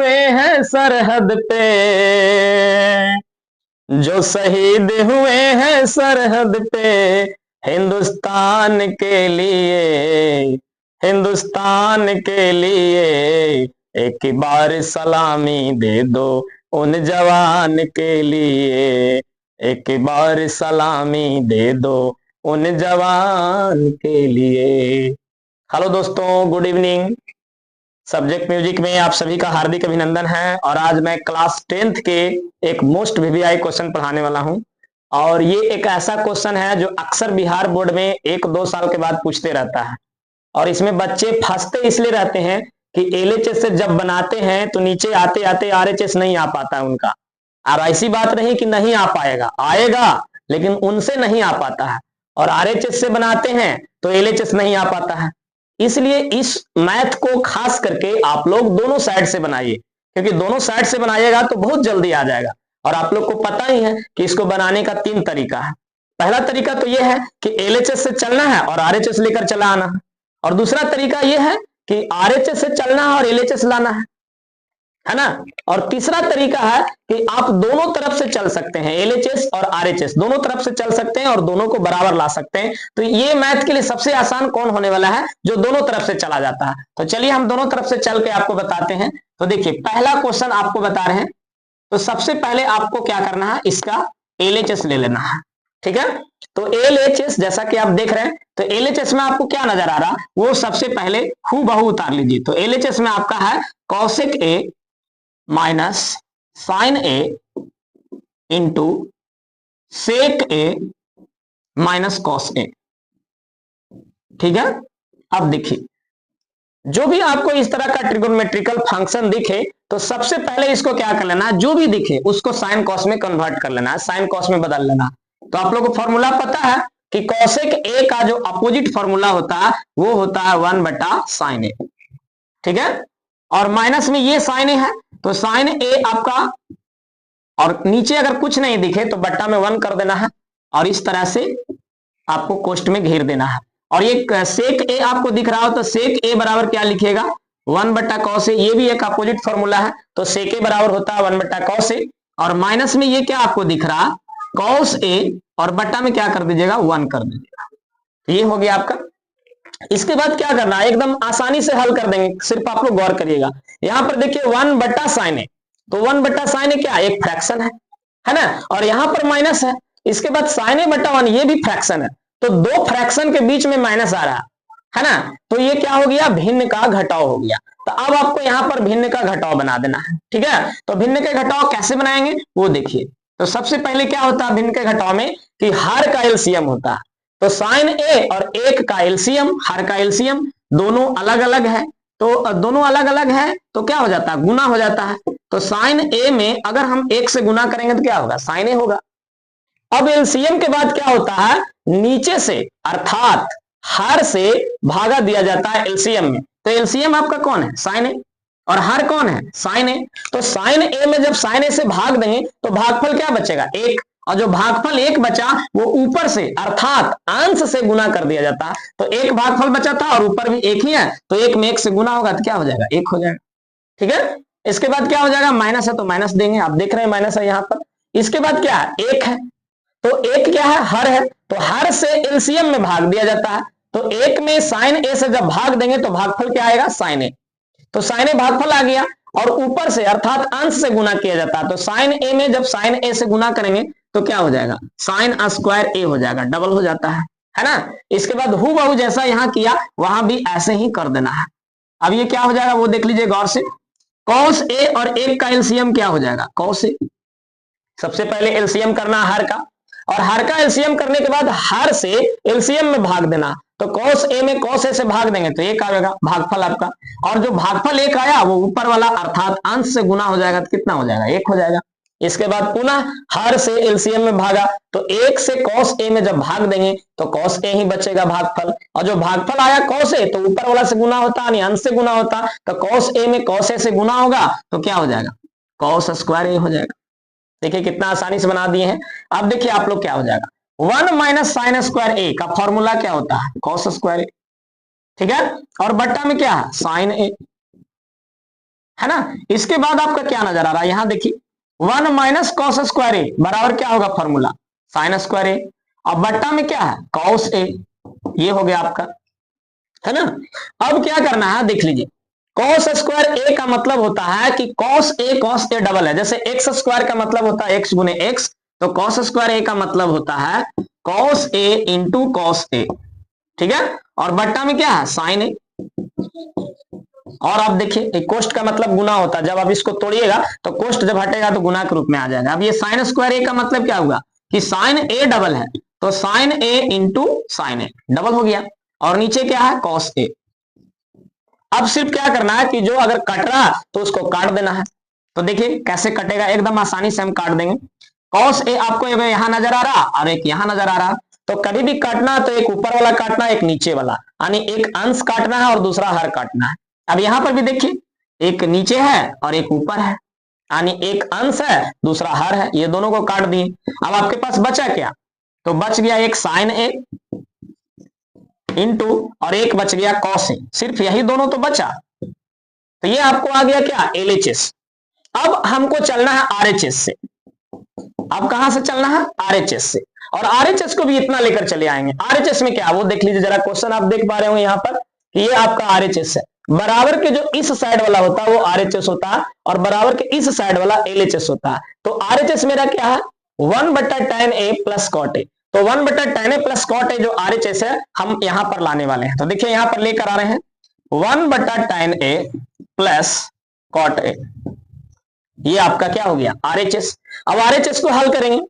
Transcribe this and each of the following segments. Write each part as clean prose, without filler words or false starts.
हुए हैं सरहद पे, जो शहीद हुए हैं सरहद पे, हिंदुस्तान के लिए, हिंदुस्तान के लिए, एक बार सलामी दे दो उन जवान के लिए, एक बार सलामी दे दो उन जवान के लिए। हेलो दोस्तों, गुड इवनिंग। सब्जेक्ट म्यूजिक में आप सभी का हार्दिक अभिनंदन है। और आज मैं क्लास 10th के एक मोस्ट वीवीआई क्वेश्चन पढ़ाने वाला हूं। और ये एक ऐसा क्वेश्चन है जो अक्सर बिहार बोर्ड में 1-2 साल के बाद पूछते रहता है। और इसमें बच्चे फंसते इसलिए रहते हैं कि एलएचएस से जब बनाते हैं तो नीचे आते आते आरएचएस नहीं आ पाता है उनका। और ऐसी बात नहीं कि नहीं आ पाएगा, आएगा, लेकिन उनसे नहीं आ पाता है। और आरएचएस से बनाते हैं तो एलएचएस नहीं आ पाता है। इसलिए इस मैथ को खास करके आप लोग दोनों साइड से बनाइए, क्योंकि दोनों साइड से बनाइएगा तो बहुत जल्दी आ जाएगा। और आप लोग को पता ही है कि इसको बनाने का 3 तरीका है। पहला तरीका तो यह है कि एलएचएस से चलना है और आरएचएस लेकर चला आना है। और दूसरा तरीका यह है कि आरएचएस से चलना है और एलएचएस लाना है ना। और तीसरा तरीका है कि आप दोनों तरफ से चल सकते हैं, एलएचएस और आरएचएस दोनों तरफ से चल सकते हैं और दोनों को बराबर ला सकते हैं। तो ये मैथ के लिए सबसे आसान कौन होने वाला है? जो दोनों तरफ से चला जाता है। तो चलिए हम दोनों तरफ से चल के आपको बताते हैं। तो देखिए, पहला क्वेश्चन आपको बता रहे हैं। तो सबसे पहले आपको क्या करना है, इसका एलएचएस ले लेना है। ठीक है, तो एलएचएस जैसा कि आप देख रहे हैं, तो एलएचएस में आपको क्या नजर आ रहा, वो सबसे पहले हूबहू उतार लीजिए। तो एलएचएस में आपका है cosec A minus sine A into sec A minus cos A. ठीक है, अब देखिए, जो भी आपको इस तरह का ट्रिगोनोमेट्रिकल फंक्शन दिखे तो सबसे पहले इसको क्या कर लेना है, जो भी दिखे उसको साइन कॉस में कन्वर्ट कर लेना है, साइन कॉस में बदल लेना। तो आप लोगों को फॉर्मूला पता है कि कॉसेक ए का जो अपोजिट फॉर्मूला होता है वो होता है 1/sin ए। ठीक है, और माइनस में ये साइन ए है तो साइन ए आपका, और नीचे अगर कुछ नहीं दिखे तो बट्टा में 1 कर देना है और इस तरह से आपको कोष्ट में घेर देना है। और ये सेक ए आपको दिख रहा हो तो सेक ए बराबर क्या लिखिएगा, 1/cos ए। ये भी एक अपोजिट फॉर्मूला है, तो सेक ए बराबर होता है 1/cos ए। और माइनस में ये क्या आपको दिख रहा, cos ए, और बट्टा में क्या कर दीजिएगा, 1 कर दीजिएगा। ये हो गया आपका। इसके बाद क्या करना है, एकदम आसानी से हल कर देंगे, सिर्फ आप लोग गौर करिएगा। यहां पर देखिए 1/sin ए, तो 1/sin ए क्या, एक फ्रैक्शन है ना। और यहां पर माइनस है, इसके बाद sin a/1 ये भी फ्रैक्शन है, तो दो फ्रैक्शन के बीच में माइनस आ रहा है ना। तो ये क्या हो गया, भिन्न का घटाव हो गया। तो अब आपको यहां पर भिन्न का घटाव बना देना है। ठीक है, तो भिन्न के घटाव कैसे बनाएंगे वो देखिए। तो सबसे पहले क्या होता है भिन्न के घटाव में, कि हर का एलसीएम होता है। तो साइन ए और एक का एलसीएम, हर का एलसीएम, दोनों अलग अलग है, तो दोनों अलग अलग है तो क्या हो जाता है, गुना हो जाता है। तो साइन ए में अगर हम 1 से गुना करेंगे तो क्या होगा, साइन ए होगा। अब एलसीएम के बाद क्या होता है, नीचे से अर्थात हर से भागा दिया जाता है एलसीएम में। तो एलसीएम आपका कौन है, साइन ए, और हर कौन है, साइन ए। तो साइन ए में जब साइन ए से भाग देंगे तो भागफल क्या बचेगा, 1। और जो भागफल 1 बचा वो ऊपर से अर्थात अंश से गुना कर दिया जाता है। तो 1 भागफल बचा था और ऊपर भी 1 ही है, तो 1 में 1 से गुना होगा तो क्या हो जाएगा, 1 हो जाएगा। ठीक है, इसके बाद क्या हो जाएगा, माइनस है तो माइनस देंगे, आप देख रहे हैं माइनस है यहां पर। इसके बाद क्या है, 1 है, तो 1 क्या है, हर है, तो हर से एलसीएम में भाग दिया जाता है। तो 1 में साइन ए से जब भाग देंगे तो भागफल क्या आएगा, साइन ए। तो साइन ए भागफल आ गया, और ऊपर से अर्थात अंश से गुना किया जाता है। तो साइन ए में जब साइन ए से गुना करेंगे तो क्या हो जाएगा, साइन स्क्वायर ए हो जाएगा, डबल हो जाता है ना। इसके बाद हूबहू जैसा यहां किया वहां भी ऐसे ही कर देना है। अब ये क्या हो जाएगा वो देख लीजिए गौर से, कॉस ए और 1 का एलसीएम क्या हो जाएगा, कॉस ए। सबसे पहले एलसीएम करना हर का, और हर का एलसीएम करने के बाद हर से एलसीएम में भाग देना। तो cos a में cos a से भाग देंगे तो 1 आएगा भागफल आपका, और जो भागफल 1 आया वो ऊपर वाला अर्थात अंश से गुना हो जाएगा तो कितना हो जाएगा, 1 हो जाएगा। इसके बाद पुनः हर से एलसीएम में भागा, तो 1 से cos a में जब भाग देंगे तो cos a ही बचेगा भागफल, और जो भागफल आया cos a तो ऊपर वाला से गुना होता यानी अंश से गुना होता, तो cos a में cos a से गुना होगा तो क्या हो जाएगा, cos स्क्वायर a हो जाएगा। देखिए कितना आसानी से बना दिए हैं। अब देखिए आप लोग क्या हो जाएगा, 1 - sin स्क्वायर ए का फॉर्मूला क्या होता है, cos स्क्वायर ए। ठीक है, और बट्टा में क्या है, साइन ए। है ना। इसके बाद आपका क्या नजर आ रहा है, यहां देखिए 1 माइनस कॉस स्क्वायर ए बराबर क्या होगा फॉर्मूला साइन स्क्वायर ए, और बट्टा में क्या है कॉस ए, ये हो गया आपका, है ना। अब क्या करना है देख लीजिए, कॉस स्क्वायर ए का मतलब होता है कि कॉस ए डबल है, जैसे एक्स स्क्वायर का मतलब होता है एक्स गुने एक्स, तो कॉस स्क्वायर ए का मतलब होता है cos A into cos A, ठीक है। और बट्टा में क्या है साइन ए, और आप देखिए कोष्ट का मतलब गुना होता है, जब आप इसको तोड़िएगा तो कोष्ट जब हटेगा तो गुना के रूप में आ जाएगा। अब ये साइन स्क्वायर ए का मतलब क्या हुआ कि साइन ए डबल है, तो sine A into sine A double हो गया, और नीचे क्या है कॉस ए। अब सिर्फ क्या करना है कि जो अगर कट रहा तो उसको काट देना है, तो देखिए कैसे कटेगा, एकदम आसानी से हम काट देंगे। कॉस ए आपको यहां नजर आ रहा और एक यहां नजर आ रहा, तो कभी भी काटना तो एक ऊपर वाला काटना एक नीचे वाला, यानी एक अंश काटना है और दूसरा हर काटना है। अब यहां पर भी देखिए एक नीचे है और एक ऊपर है, यानी एक अंश है दूसरा हर है, ये दोनों को काट दिए। अब आपके पास बचा क्या, तो बच गया एक साइन ए इंटू और एक बच गया कॉस ए, सिर्फ यही दोनों तो बचा, तो ये आपको आ गया क्या एलएचएस। अब हमको चलना है आरएचएस से, अब कहां से चलना है आरएचएस से, और आरएचएस को भी इतना लेकर चले आएंगे। आरएचएस में क्या वो देख लीजिए जरा, क्वेश्चन आप देख पा रहे हो यहाँ पर कि ये आपका आरएचएस है, बराबर के जो इस साइड वाला होता है वो आरएचएस होता है और बराबर के इस साइड वाला एलएचएस होता है। तो आरएचएस मेरा क्या है 1/tan a plus cot A, तो 1/tan a plus cot A जो आरएचएस है हम यहां पर लाने वाले हैं, तो देखिए यहां पर लेकर आ रहे हैं 1/tan a plus cot A, ये आपका क्या हो गया आरएचएस। अब आरएचएस को हल करेंगे,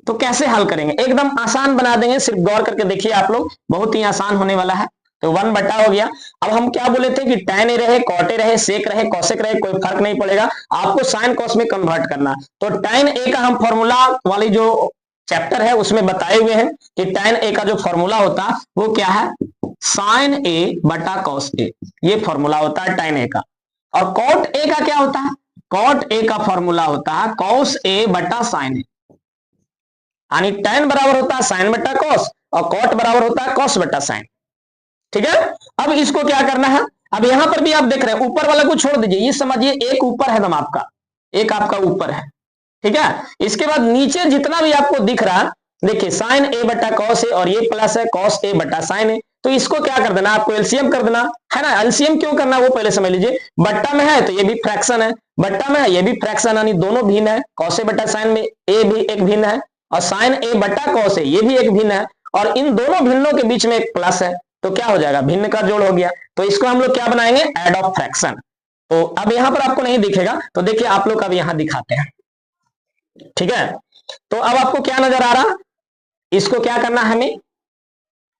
तो कैसे हल करेंगे, एकदम आसान बना देंगे, सिर्फ गौर करके देखिए आप लोग, बहुत ही आसान होने वाला है। तो 1 बटा हो गया। अब हम क्या बोले थे कि tan ए रहे कॉट ए रहे सेक रहे कॉसेक रहे कोई फर्क नहीं पड़ेगा, आपको साइन कॉस में कन्वर्ट करना। तो tan ए का हम फॉर्मूला वाली जो चैप्टर है उसमें बताए हुए हैं कि tan ए का जो फॉर्मूला होता है वो क्या है साइन ए बटा कॉस ए, ये फॉर्मूला होता है tan ए का। और कॉट ए का क्या होता है, कॉट ए का फॉर्मूला होता है कॉस ए बटा साइन ए, यानी tan बराबर होता है साइन बटा कॉस और कॉट बराबर होता है कॉस बटा साइन, ठीक है। अब इसको क्या करना है, अब यहां पर भी आप देख रहे हैं ऊपर वाला को छोड़ दीजिए, ये समझिए एक ऊपर है दम आपका, एक आपका ऊपर है, ठीक है। इसके बाद नीचे जितना भी आपको दिख रहा देखिए साइन ए बटा कॉस ए और ये प्लस है कॉस ए बटा साइन ए, तो इसको क्या कर देना आपको एलसीएम कर देना है ना। एलसीएम क्यों करना वो पहले समझ लीजिए, बट्टा में है तो ये भी फ्रैक्शन है, बट्टा में है ये भी फ्रैक्शन, यानी दोनों भिन्न है, कॉस ए बटा साइन में ए भी एक भिन्न है और साइन ए बटा कॉस ए ये भी एक भिन्न है, और इन दोनों भिन्नों के बीच में एक प्लस है, तो क्या हो जाएगा भिन्न का जोड़ हो गया, तो इसको हम लोग क्या बनाएंगे एड ऑफ फ्रैक्शन। तो अब यहां पर आपको नहीं दिखेगा, तो देखिए आप लोग अब यहां दिखाते हैं, ठीक है। तो अब आपको क्या नजर आ रहा, इसको क्या करना है हमें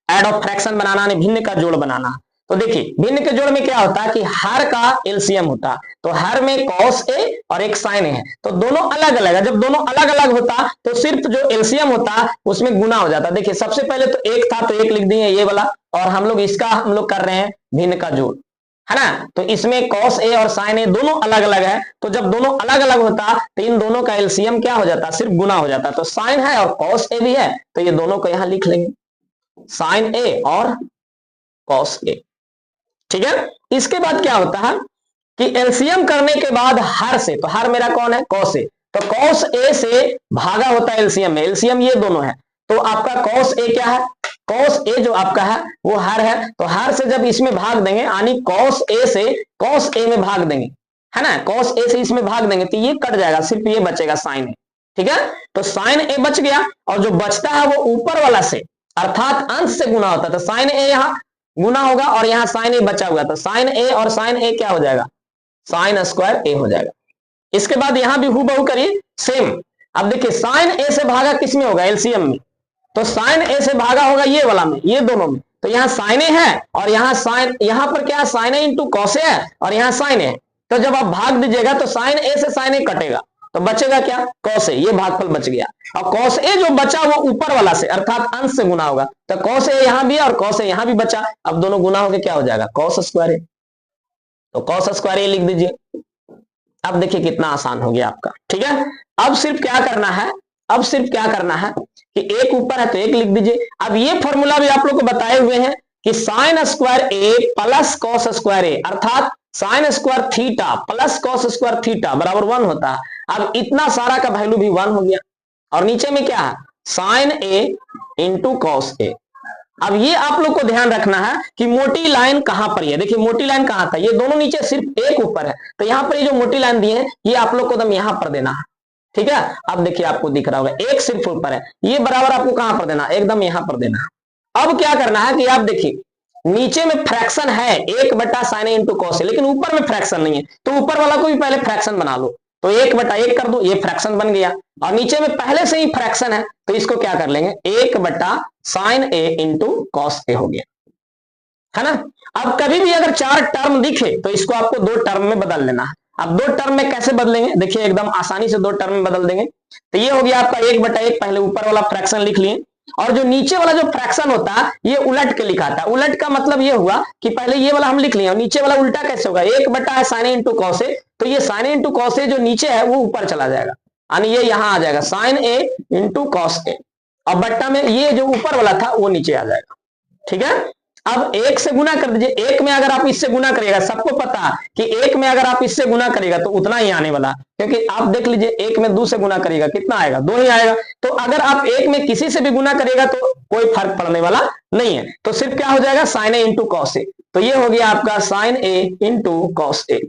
एड ऑफ फ्रैक्शन बनाना, भिन्न का जोड़ बनाना। तो देखिए भिन्न के जोड़ में क्या होता है कि हर का एलसीएम होता, तो हर में कॉस ए और एक साइन ए है, तो दोनों अलग अलग है, जब दोनों अलग अलग होता तो सिर्फ जो एलसीएम होता उसमें गुना हो जाता। देखिए सबसे पहले तो एक था तो एक लिख दिए ये वाला, और हम लोग इसका हम लोग कर रहे हैं भिन्न का जोड़, है ना। तो इसमें कॉस ए और साइन ए दोनों अलग अलग है, तो जब दोनों अलग अलग होता तो इन दोनों का एलसीएम क्या हो जाता सिर्फ गुना हो जाता, तो साइन है और कॉस ए भी है, तो ये दोनों को यहां लिख लेंगे साइन ए और कॉस ए, ठीक है। इसके बाद क्या होता है कि एलसीएम करने के बाद हर से, तो हर मेरा कौन है कॉस ए, तो कॉस ए से भागा होता है एलसीएम में, एलसीएम ये दोनों है, तो आपका कॉस ए क्या है कॉस ए जो आपका है वो हर है, तो हर से जब इसमें भाग देंगे यानी कॉस ए से कॉस ए में भाग देंगे, है ना, कॉस ए से इसमें भाग देंगे तो ये कट जाएगा, सिर्फ ये बचेगा साइन ए, ठीक है। तो साइन ए बच गया, और जो बचता है वो ऊपर वाला से अर्थात अंश से गुना होता है, तो साइन ए यहाँ गुना होगा और यहाँ साइन ए बचा हुआ, तो साइन ए और साइन ए क्या हो जाएगा साइन स्क्वायर ए हो जाएगा। इसके बाद यहां भी हूबहू करिए सेम। अब देखिए साइन ए से भागा किस में होगा एलसीएम में, तो साइन ए से भागा होगा ये वाला में, ये दोनों में, तो यहाँ साइन ए है और यहाँ साइन, यहाँ पर क्या sign A into cos A है और यहाँ साइन ए, तो जब आप भाग दीजिएगा तो साइन ए से साइन ए कटेगा, तो बचेगा क्या कॉस ए, ये भागफल बच गया, और कॉस ए जो बचा वो ऊपर वाला से अर्थात अंश से गुना होगा, तो कॉस ए यहां भी है और कॉस ए यहां भी बचा, अब दोनों गुना होकर क्या हो जाएगा कॉस स्क्वायर ए, तो कॉस स्क्वायर ए लिख दीजिए। अब देखिए कितना आसान हो गया आपका, ठीक है। अब सिर्फ क्या करना है, अब सिर्फ क्या करना है कि एक ऊपर है तो एक लिख दीजिए। अब ये फॉर्मूला भी आप लोग को बताए हुए हैं कि साइन स्क्वायर ए प्लस कॉस स्क्वायर ए, अर्थात sine square theta plus cos square theta बराबर 1 होता है। अब इतना सारा का वैल्यू भी 1 हो गया, और नीचे में क्या है, sign A into cos A. अब ये आप लोग को ध्यान रखना है कि मोटी लाइन कहां पर है। देखिए मोटी लाइन कहां था, ये दोनों नीचे सिर्फ एक ऊपर है, तो यहां पर ये जो मोटी लाइन दी है ये आप लोग को एकदम यहां पर देना है, ठीक है। अब देखिए आपको दिख रहा होगा एक सिर्फ ऊपर है, ये बराबर आपको कहां पर देना, एकदम यहां पर देना। अब क्या करना है कि आप देखिए नीचे में फ्रैक्शन है 1/sin a इंटू कॉस, लेकिन ऊपर में फ्रैक्शन नहीं है, तो ऊपर वाला को भी पहले फ्रैक्शन बना लो, तो 1/1 कर दो, ये फ्रैक्शन बन गया। और नीचे में पहले से ही फ्रैक्शन है, तो इसको क्या कर लेंगे 1/sin a into cos A हो गया, है ना। अब कभी भी अगर 4 टर्म दिखे तो इसको आपको 2 टर्म में बदल लेना है। अब 2 टर्म में कैसे बदलेंगे, देखिए एकदम आसानी से 2 टर्म में बदल देंगे। तो ये हो गया आपका 1/1, पहले ऊपर वाला फ्रैक्शन लिख लिए, और जो नीचे वाला जो फ्रैक्शन होता है ये उलट के लिखा था। उलट का मतलब ये हुआ कि पहले ये वाला हम लिख लिए और नीचे वाला उल्टा कैसे होगा, 1/sin a into cos A, तो ये sin a into cos A जो नीचे है वो ऊपर चला जाएगा, यानी ये यहां आ जाएगा sin a into cos A, और बट्टा में ये जो ऊपर वाला था वो नीचे आ जाएगा, ठीक है। अब 1 से गुना कर दीजिए, 1 में अगर आप इससे गुना करिएगा, सबको पता है कि 1 में अगर आप इससे गुना करिएगा तो उतना ही आने वाला, क्योंकि आप देख लीजिए 1 में 2 से गुना करिएगा कितना आएगा, 2 ही आएगा। तो अगर आप 1 में किसी से भी गुना करिएगा तो कोई फर्क पड़ने वाला नहीं है, तो सिर्फ क्या हो जाएगा sin a into cos A, तो ये हो गया आपका sin a into cos A,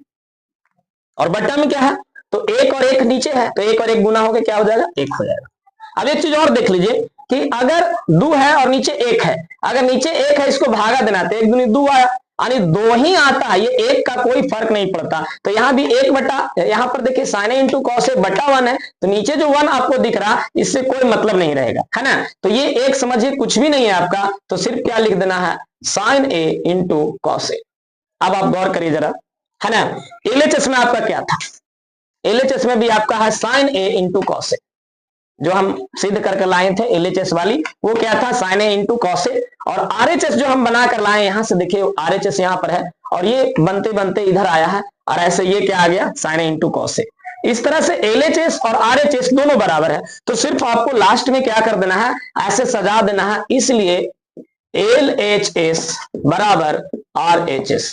और बट्टा में क्या है, तो 1 और 1 नीचे है, तो 1 और 1 गुना होकर क्या हो जाएगा 1 हो जाएगा। अब एक चीज और देख लीजिए कि अगर 2 है और नीचे 1 है, अगर नीचे 1 है इसको भागा देना, तो 1 दूनी 2 आया, यानी 2 ही आता है, ये 1 का कोई फर्क नहीं पड़ता। तो यहां भी 1 बटा, यहां पर देखिए sin a into cos A बटा 1 है, तो नीचे जो 1 आपको दिख रहा इससे कोई मतलब नहीं रहेगा, है ना। तो ये एक समझिए कुछ भी नहीं है आपका, तो सिर्फ क्या लिख देना है sin a into cos A. अब आप गौर करिए जरा, है ना। LHS में आपका क्या था, LHS में भी आपका है sin a into cos A, जो हम सिद्ध करके लाए थे LHS वाली, वो क्या था sin a into cos A. और RHS जो हम बना कर लाए, यहां से देखिए RHS यहां पर है, और ये बनते बनते इधर आया है, और ऐसे ये क्या आ गया sin a into cos A. इस तरह से LHS और RHS दोनों बराबर है, तो सिर्फ आपको लास्ट में क्या कर देना है, ऐसे सजा देना है, इसलिए LHS बराबर RHS,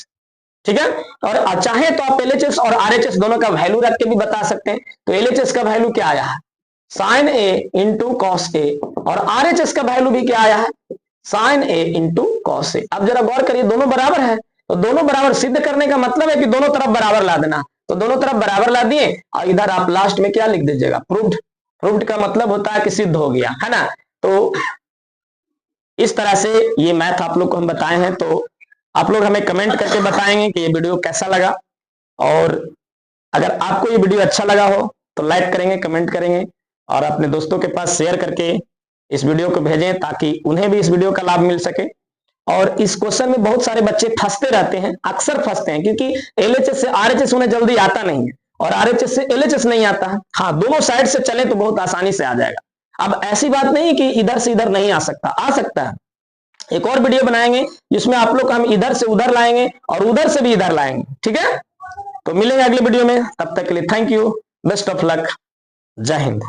ठीक है। और चाहे तो आप LHS और RHS दोनों का वैल्यू रख के भी बता सकते हैं। तो LHS का वैल्यू क्या आया है sin a into cos A, और RHS का वैल्यू भी क्या आया है sin a into cos A. अब जरा गौर करिए दोनों बराबर है, तो दोनों बराबर सिद्ध करने का मतलब है कि दोनों तरफ बराबर ला देना, तो दोनों तरफ बराबर ला दिए, और इधर आप लास्ट में क्या लिख दीजिएगा प्रूव्ड। प्रूव्ड का मतलब होता है कि सिद्ध हो गया, है ना। तो इस तरह से ये मैथ आप लोग को हम बताए हैं, तो आप लोग हमें कमेंट करके बताएंगे कि ये वीडियो कैसा लगा, और अगर आपको ये वीडियो अच्छा लगा हो तो लाइक करेंगे, कमेंट करेंगे, और अपने दोस्तों के पास शेयर करके इस वीडियो को भेजें ताकि उन्हें भी इस वीडियो का लाभ मिल सके। और इस क्वेश्चन में बहुत सारे बच्चे फंसते रहते हैं, अक्सर फंसते हैं, क्योंकि LHS से RHS उन्हें जल्दी आता नहीं है, और RHS से LHS नहीं आता है। हाँ, दोनों साइड से चले तो बहुत आसानी से आ जाएगा। अब ऐसी बात नहीं कि इधर से इधर नहीं आ सकता, आ सकता है। एक और वीडियो बनाएंगे जिसमें आप लोग हम इधर से उधर लाएंगे और उधर से भी इधर लाएंगे, ठीक है। तो मिलेंगे अगले वीडियो में, तब तक के लिए thank you, best of luck, जय हिंद।